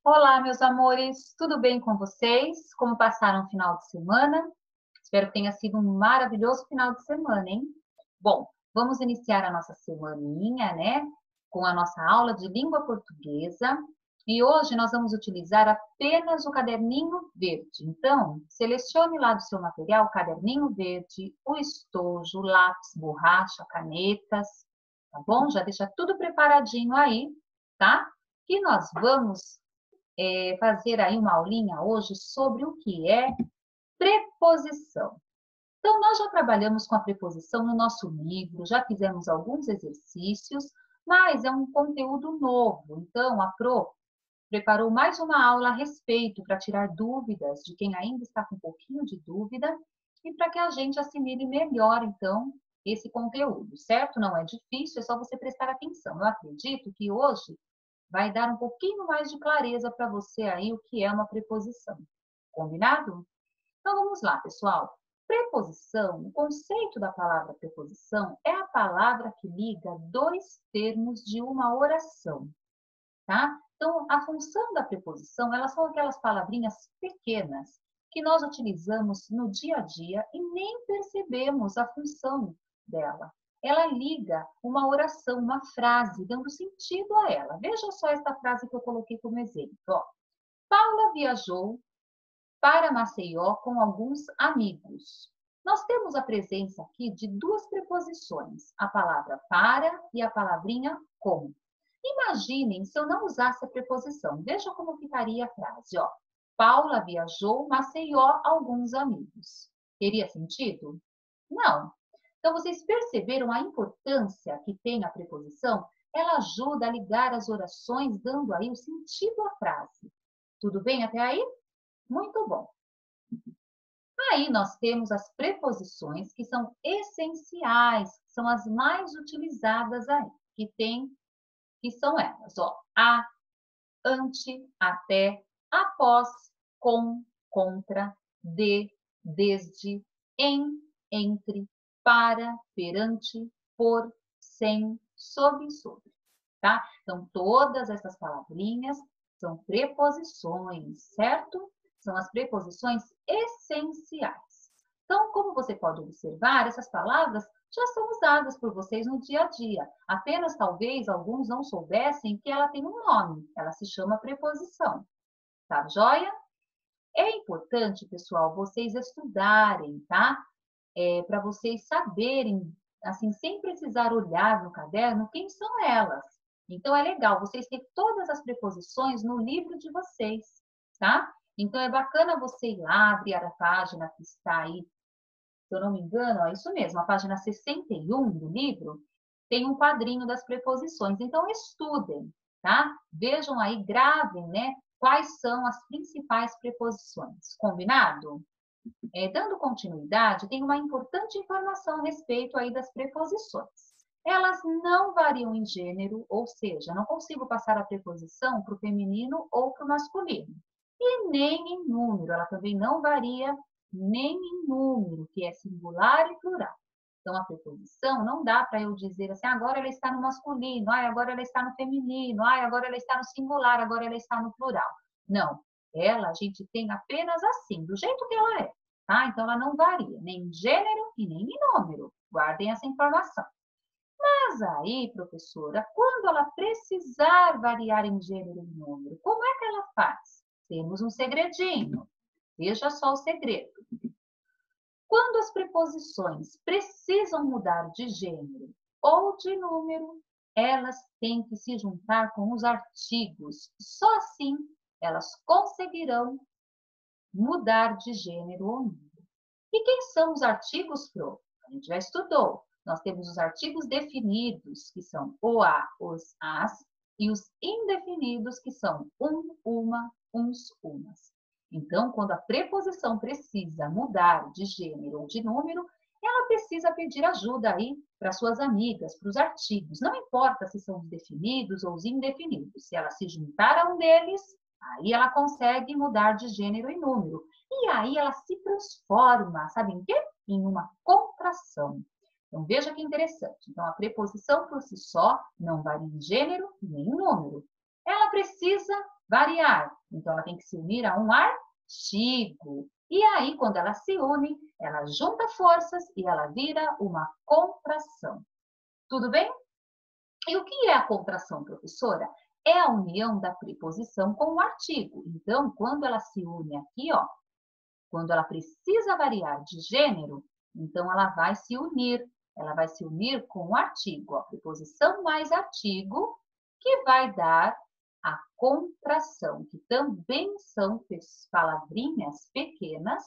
Olá, meus amores, tudo bem com vocês? Como passaram o final de semana? Espero que tenha sido um maravilhoso final de semana, hein? Bom, vamos iniciar a nossa semaninha, né? Com a nossa aula de língua portuguesa. E hoje nós vamos utilizar apenas o caderninho verde. Então, selecione lá do seu material o caderninho verde, o estojo, lápis, borracha, canetas, tá bom? Já deixa tudo preparadinho aí, tá? E nós vamos fazer aí uma aulinha hoje sobre o que é preposição. Então, nós já trabalhamos com a preposição no nosso livro, já fizemos alguns exercícios, mas é um conteúdo novo. Então, a Pro preparou mais uma aula a respeito para tirar dúvidas de quem ainda está com um pouquinho de dúvida e para que a gente assimile melhor, então, esse conteúdo, certo? Não é difícil, é só você prestar atenção. Eu acredito que hoje vai dar um pouquinho mais de clareza para você aí o que é uma preposição. Combinado? Então vamos lá, pessoal. Preposição, o conceito da palavra preposição é a palavra que liga dois termos de uma oração, tá? Então, a função da preposição, elas são aquelas palavrinhas pequenas que nós utilizamos no dia a dia e nem percebemos a função dela. Ela liga uma oração, uma frase, dando sentido a ela. Veja só esta frase que eu coloquei como exemplo. Ó. Paula viajou para Maceió com alguns amigos. Nós temos a presença aqui de duas preposições, a palavra para e a palavrinha com. Imaginem se eu não usasse a preposição. Veja como ficaria a frase, ó. Paula viajou, Maceió, alguns amigos. Teria sentido? Não. Então, vocês perceberam a importância que tem a preposição? Ela ajuda a ligar as orações, dando aí o sentido à frase. Tudo bem até aí? Muito bom. Aí nós temos as preposições que são essenciais, que são as mais utilizadas aí, que são elas, ó, a, ante, até, após, com, contra, de, desde, em, entre, para, perante, por, sem, sob e sobre, tá? Então, todas essas palavrinhas são preposições, certo? São as preposições essenciais. Então, como você pode observar, essas palavras já são usadas por vocês no dia a dia. Apenas talvez alguns não soubessem que ela tem um nome. Ela se chama preposição. Tá joia? É importante, pessoal, vocês estudarem, tá? Para vocês saberem, assim, sem precisar olhar no caderno, quem são elas. Então, é legal vocês terem todas as preposições no livro de vocês, tá? Então, é bacana você ir lá, abrir a página que está aí, se eu não me engano, é isso mesmo, a página 61 do livro, tem um quadrinho das preposições. Então, estudem, tá? Vejam aí, gravem, né? Quais são as principais preposições. Combinado? Dando continuidade, tem uma importante informação a respeito aí das preposições. Elas não variam em gênero, ou seja, não consigo passar a preposição para o feminino ou para o masculino. E nem em número, ela também não varia nem em número, que é singular e plural. Então, a preposição não dá para eu dizer assim, agora ela está no masculino, agora ela está no feminino, agora ela está no singular, agora ela está no plural. Não, ela a gente tem apenas assim, do jeito que ela é. Tá? Então, ela não varia nem em gênero e nem em número. Guardem essa informação. Mas aí, professora, quando ela precisar variar em gênero e número, como é que ela faz? Temos um segredinho. Veja só o segredo. Quando as preposições precisam mudar de gênero ou de número, elas têm que se juntar com os artigos. Só assim elas conseguirão mudar de gênero ou número. E quem são os artigos, Pro? A gente já estudou. Nós temos os artigos definidos, que são o a, os, as, e os indefinidos, que são um, uma, uns, umas. Então, quando a preposição precisa mudar de gênero ou de número, ela precisa pedir ajuda aí para suas amigas, para os artigos. Não importa se são os definidos ou os indefinidos. Se ela se juntar a um deles, Aí ela consegue mudar de gênero e número. E aí ela se transforma, sabe em quê? Em uma contração. Então, veja que interessante. Então, a preposição por si só não varia em gênero nem em número. Ela precisa variar. Então, ela tem que se unir a um artigo. E aí, quando ela se une, ela junta forças e ela vira uma contração. Tudo bem? E o que é a contração, professora? É a união da preposição com o artigo. Então, quando ela se une aqui, ó, quando ela precisa variar de gênero, então ela vai se unir. Ela vai se unir com o artigo, ó, preposição mais artigo, que vai dar a contração, que também são palavrinhas pequenas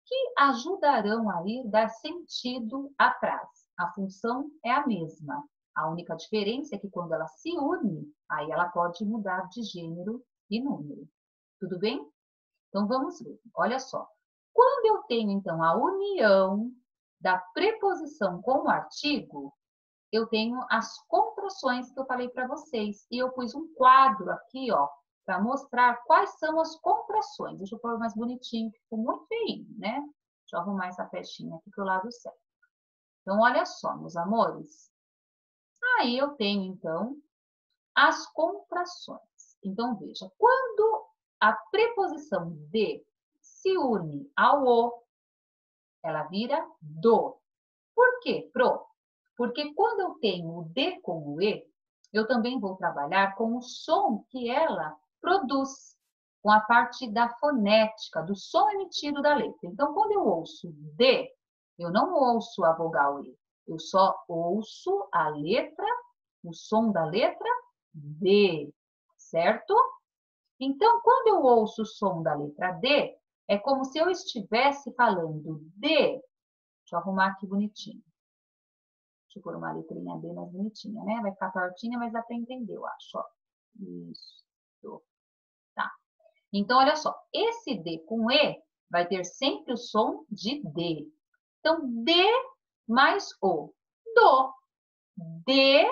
que ajudarão a ir dar sentido à frase. A função é a mesma. A única diferença é que quando ela se une, aí ela pode mudar de gênero e número. Tudo bem? Então vamos ver. Olha só. Quando eu tenho então a união da preposição com o artigo, eu tenho as contrações que eu falei para vocês. E eu pus um quadro aqui, ó, para mostrar quais são as contrações. Deixa eu pôr mais bonitinho, que ficou muito feinho, né? Deixa eu arrumar essa festinha aqui para o lado certo. Então, olha só, meus amores. Aí eu tenho, então, as contrações. Então, veja, quando a preposição de se une ao o, ela vira do. Por quê, Pro? Porque quando eu tenho o D com o E, eu também vou trabalhar com o som que ela produz, com a parte da fonética, do som emitido da letra. Então, quando eu ouço D, eu não ouço a vogal E, eu só ouço a letra, o som da letra D, certo? Então, quando eu ouço o som da letra D, é como se eu estivesse falando D. Deixa eu arrumar aqui bonitinho. Deixa eu pôr uma letrinha B mais bonitinha, né? Vai ficar tortinha, mas dá para entender, eu acho. Ó. Isso. Tá. Então, olha só. Esse D com E vai ter sempre o som de D. Então, D mais O. Do. D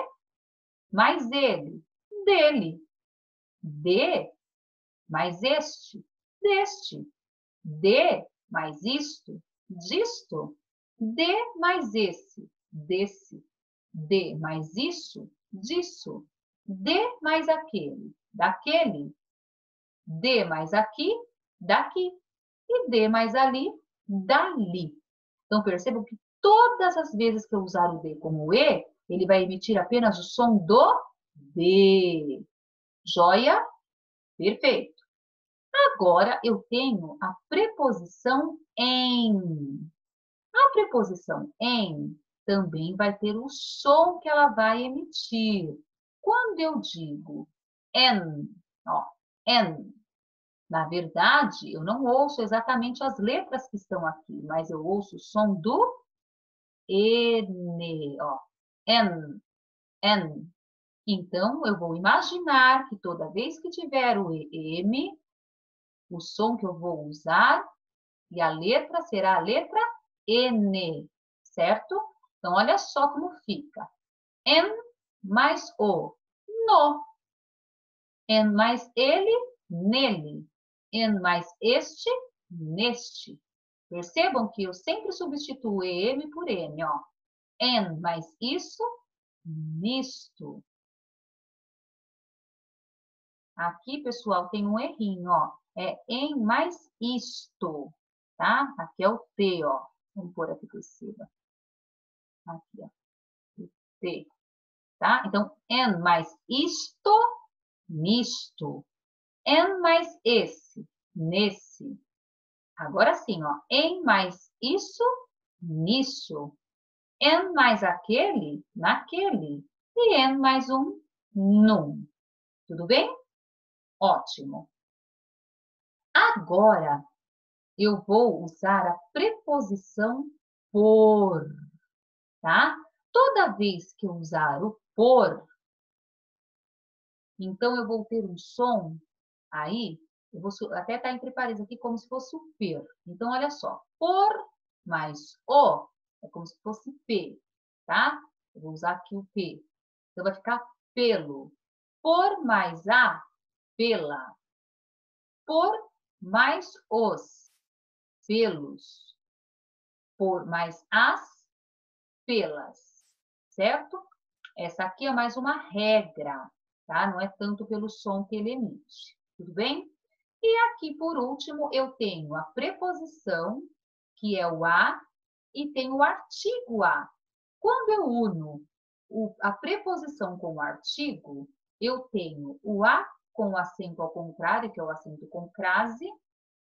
mais ele. Dele. D mais este. Deste. D mais isto. Disto. D mais esse. Desse. D mais isso, disso. D mais aquele, daquele. D mais aqui, daqui. E D mais ali, dali. Então, percebam que todas as vezes que eu usar o D como E, ele vai emitir apenas o som do D. Joia? Perfeito. Agora, eu tenho a preposição em. A preposição em também vai ter o som que ela vai emitir. Quando eu digo en, ó, en, na verdade, eu não ouço exatamente as letras que estão aqui, mas eu ouço o som do N, ó, en, en. Então, eu vou imaginar que toda vez que tiver o EM, o som que eu vou usar e a letra será a letra N, certo? Então, olha só como fica. En mais o, no. En mais ele, nele. En mais este, neste. Percebam que eu sempre substituo EM por N, ó. En mais isso, nisto. Aqui, pessoal, tem um errinho, ó. É em mais isto, tá? Aqui é o T, ó. Vamos pôr aqui por cima. Aqui, ó. O T, tá? Então, en mais isto, nisto. En mais esse, nesse. Agora sim, ó. Em mais isso, nisso. En mais aquele, naquele. E en mais um, num. Tudo bem? Ótimo. Agora, eu vou usar a preposição por, tá? Toda vez que eu usar o por, então eu vou ter um som aí, eu vou até estar entre parênteses aqui como se fosse o per. Então, olha só, por mais o é como se fosse p, tá? Eu vou usar aqui o p. Então, vai ficar pelo. Por mais a, pela. Por mais os, pelos. Por mais as, pelas. Certo? Essa aqui é mais uma regra, tá? Não é tanto pelo som que ele emite. Tudo bem? E aqui, por último, eu tenho a preposição, que é o a, e tenho o artigo a. Quando eu uno a preposição com o artigo, eu tenho o a com o acento ao contrário, que é o acento com crase,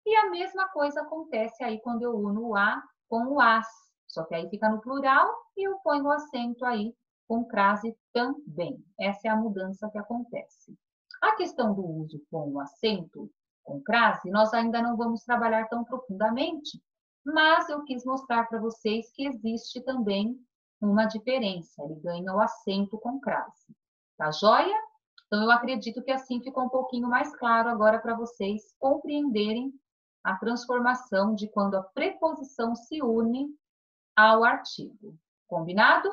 e a mesma coisa acontece aí quando eu uno o a com o as. Só que aí fica no plural e eu ponho o acento aí com crase também. Essa é a mudança que acontece. A questão do uso com o acento com crase, nós ainda não vamos trabalhar tão profundamente, mas eu quis mostrar para vocês que existe também uma diferença. Ele ganha o acento com crase. Tá joia? Então, eu acredito que assim ficou um pouquinho mais claro agora para vocês compreenderem a transformação de quando a preposição se une ao artigo. Combinado?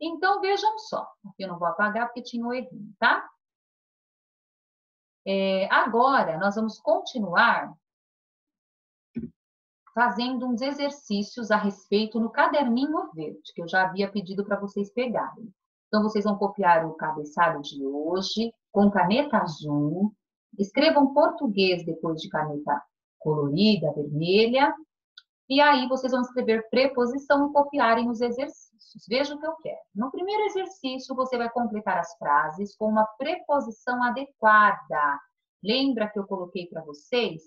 Então, vejam só. Aqui eu não vou apagar porque tinha um errinho, tá? Agora, nós vamos continuar fazendo uns exercícios a respeito no caderninho verde, que eu já havia pedido para vocês pegarem. Então, vocês vão copiar o cabeçalho de hoje com caneta azul, escrevam português depois de caneta colorida, vermelha, e aí vocês vão escrever preposição e copiarem os exercícios. Veja o que eu quero. No primeiro exercício, você vai completar as frases com uma preposição adequada. Lembra que eu coloquei para vocês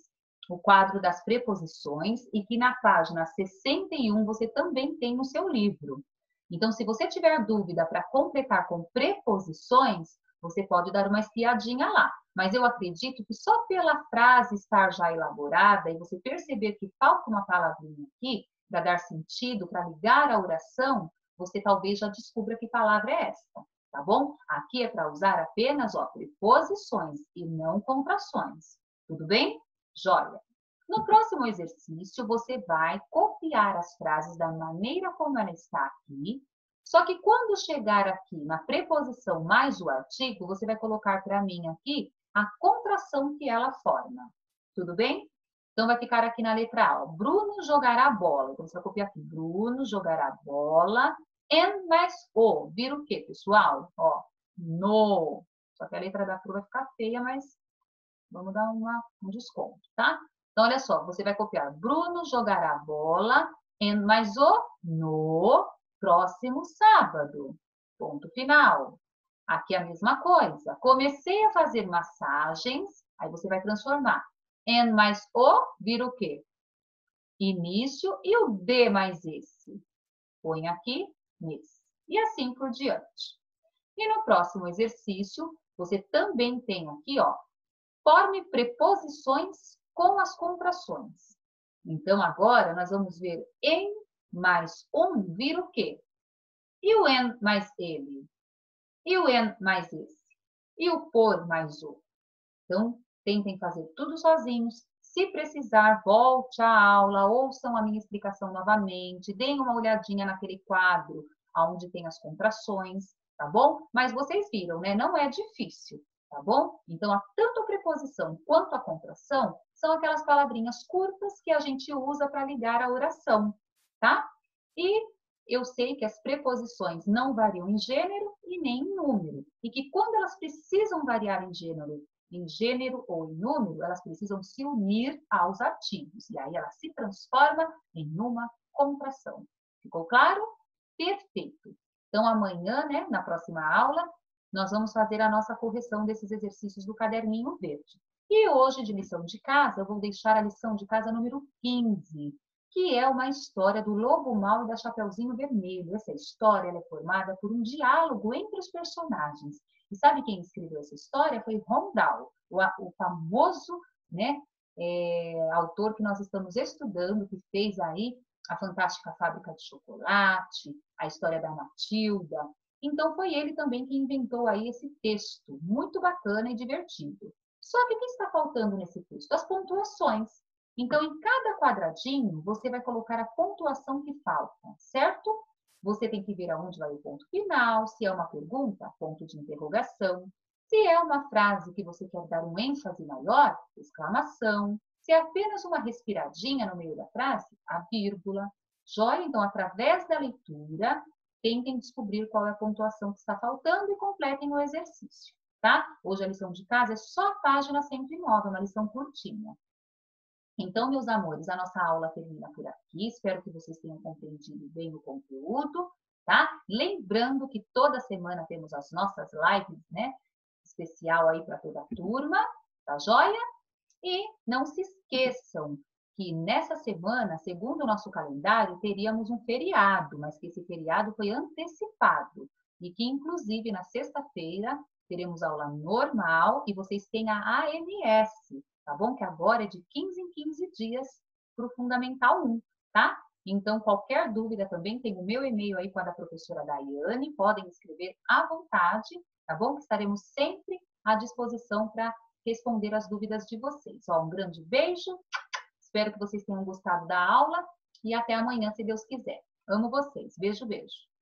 o quadro das preposições e que na página 61 você também tem no seu livro. Então, se você tiver dúvida para completar com preposições, você pode dar uma espiadinha lá. Mas eu acredito que só pela frase estar já elaborada e você perceber que falta uma palavrinha aqui para dar sentido, para ligar a oração, você talvez já descubra que palavra é esta, tá bom? Aqui é para usar apenas, ó, preposições e não contrações. Tudo bem? Joia! No próximo exercício, você vai copiar as frases da maneira como ela está aqui, só que quando chegar aqui na preposição mais o artigo, você vai colocar para mim aqui a contração que ela forma. Tudo bem? Então, vai ficar aqui na letra A. Ó, Bruno jogará bola. Então, você vai copiar aqui. Bruno jogará bola. And mais o. Vira o quê, pessoal? Ó, no. Só que a letra da cruz vai ficar feia, mas vamos dar um desconto, tá? Então, olha só. Você vai copiar. Bruno jogará bola. And mais o. No próximo sábado. Ponto final. Aqui é a mesma coisa. Comecei a fazer massagens, aí você vai transformar. And mais o vira o quê? Início e o de mais esse. Põe aqui nesse. E assim por diante. E no próximo exercício, você também tem aqui, ó, forme preposições com as contrações. Então, agora nós vamos ver em mais um vira o quê? E o en mais ele? E o en mais esse? E o por mais o? Então, tentem fazer tudo sozinhos. Se precisar, volte à aula, ouçam a minha explicação novamente, deem uma olhadinha naquele quadro onde tem as contrações, tá bom? Mas vocês viram, né? Não é difícil, tá bom? Então, tanto a preposição quanto a contração são aquelas palavrinhas curtas que a gente usa para ligar a oração, tá? E eu sei que as preposições não variam em gênero e nem em número, e que quando elas precisam variar em gênero ou em número, elas precisam se unir aos artigos, e aí ela se transforma em uma contração. Ficou claro? Perfeito. Então, amanhã, né, na próxima aula, nós vamos fazer a nossa correção desses exercícios do caderninho verde. E hoje, de lição de casa, eu vou deixar a lição de casa número 15, que é uma história do Lobo Mau e da Chapeuzinho Vermelho. Essa história ela é formada por um diálogo entre os personagens. E sabe quem escreveu essa história? Foi Ronald, o famoso, né, autor que nós estamos estudando, que fez aí a Fantástica Fábrica de Chocolate, a história da Matilda. Então, foi ele também que inventou aí esse texto, muito bacana e divertido. Só que o que está faltando nesse texto? As pontuações. Então, em cada quadradinho, você vai colocar a pontuação que falta, certo? Você tem que ver aonde vai o ponto final, se é uma pergunta, ponto de interrogação. Se é uma frase que você quer dar um ênfase maior, exclamação. Se é apenas uma respiradinha no meio da frase, a vírgula. Joia, então, através da leitura, tentem descobrir qual é a pontuação que está faltando e completem o exercício, tá? Hoje a lição de casa é só a página 109, uma lição curtinha. Então, meus amores, a nossa aula termina por aqui. Espero que vocês tenham compreendido bem o conteúdo, tá? Lembrando que toda semana temos as nossas lives, né? Especial aí para toda a turma, tá joia? E não se esqueçam que nessa semana, segundo o nosso calendário, teríamos um feriado, mas que esse feriado foi antecipado. E que, inclusive, na sexta-feira, teremos aula normal e vocês têm a AMS, tá bom? Que agora é de 15 em 15 dias para o Fundamental 1, tá? Então, qualquer dúvida também, tem o meu e-mail aí com a da professora Daiane, podem escrever à vontade, tá bom? Que estaremos sempre à disposição para responder as dúvidas de vocês. Ó, um grande beijo, espero que vocês tenham gostado da aula e até amanhã, se Deus quiser. Amo vocês. Beijo, beijo.